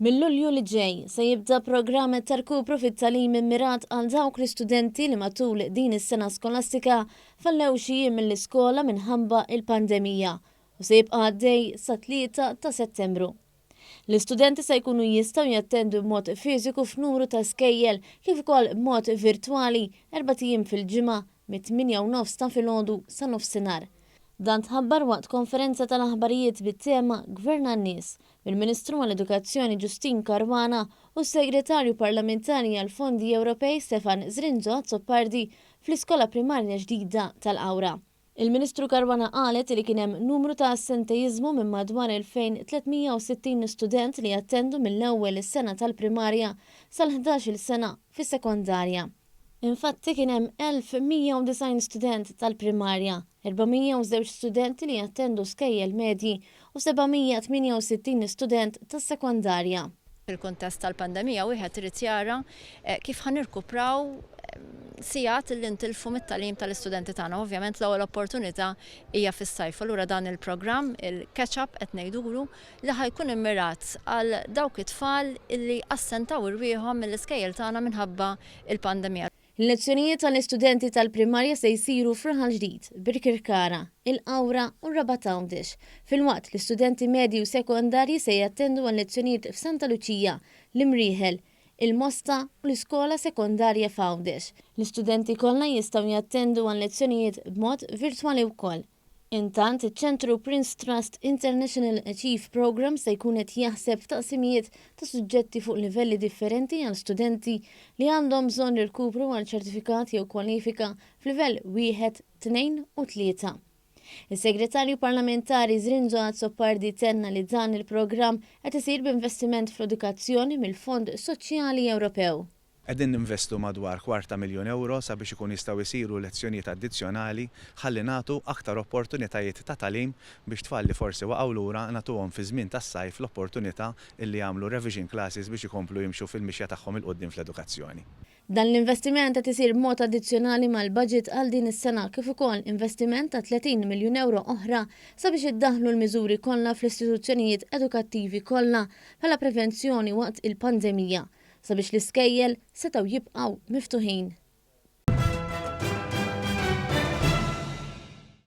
Mill-Lulju li ġej se jibda programm ta' rkupru fit-tagħlim immirat għal dawk l-istudenti li matul din is-sena skolastika fallew xi jiem mill-iskola minħabba il-pandemija u se jibqa' għaddej sa 3 ta' Settembru. L-istudenti se jkunu jistgħu jattendu b'mod fiżiku f'numru ta' skejjel kif ukoll b'mod virtwali 4 ijiem fil-ġimgħa mit-8:30 ta' filgħodu sa nofsinhar. Dan tħabbar waqt konferenza tal-aħbarijiet bit-tema Gvern għan-nies mill-Ministru għall-Edukazzjoni Ġustin Caruana u s-Segretarju Parlamentari għall-Fondi Ewropej Stefan Zrinzo Azzopardi fl-Iskola Primarja ġdida tal-Awra. Il-Ministru Caruana qalet li kien hemm numru ta' assentejiżmu minn madwar 2360 student li jattendu mill-ewwel is-sena tal-primarja sal-11 sena fis-sekondarja. Infatti kien hemm 1190 student tal-primarja, 402 studenti li jattendu skejjel medji u 768 student tas-sekondarja. Fil-kuntest tal-pandemija wieħed irid jara kif ħanirkupraw sigħat li ntilfu mit-tagħlim tal-istudenti tagħna. Ovvjament l-ewwel opportunità hija fis-sajf. Allura dan il-programm il-catch-up qed ngħidulu li ħajkun immirat għal dawk it-tfal illi assentaw irwieħhom mill-iskejjel tagħna minħabba il-pandemija. Il-lezzjonijiet tal-istudenti tal-primarja se jsiru f'Raħal ġdid, Birkirkara, il-Awra u Rabat Għawdex. Fil-waqt l-istudenti medji u sekondarji se jattendu għal lezzjonijiet f'Santa Luċija, l-Imrieħel, il-Mosta u l-Iskola Sekondarja f'Għawdex. L-istudenti kollha jistgħu jattendu għal lezzjonijiet b'mod virtwali wkoll. Intant, iċ-ċentru Prince Trust International Achieve Program se jkun qed jaħseb f'taqsimijiet ta' suġġetti fuq livelli differenti għal studenti li għandhom bżonn irkupru għal ċertifikati jew kwalifika f'livell 1, 2 u 3. Is-Segretarju Parlamentari Zrinzo Azzopardi tenna li dan il-programm qed isir b'investiment fl-edukazzjoni mill-Fond Soċjali Ewropew. Qegħdin ninvestu madwar €250,000 sabiex ikun jistgħu jsiru lezzjonijiet addizzjonali ħalli nagħtu aktar opportunitajiet ta' tagħlim biex tfal li forsi waqgħu lura nagħtuhom fi żmien tas-sajf l-opportunità illi jagħmlu revision classes biex ikomplu jimxu fil-mixja tagħhom il-qudiem fl-edukazzjoni. Dan l-investiment qed isir b'mod addizzjonali mal-budget għal din is-sena kif ukoll investiment ta' €30 miljun oħra sabiex iddaħħlu l-miżuri kollha fl-istituzzjonijiet edukattivi kollha bħala prevenzjoni waqt il-pandemija sabiex l-iskejjel setgħu jibqgħu miftuħin.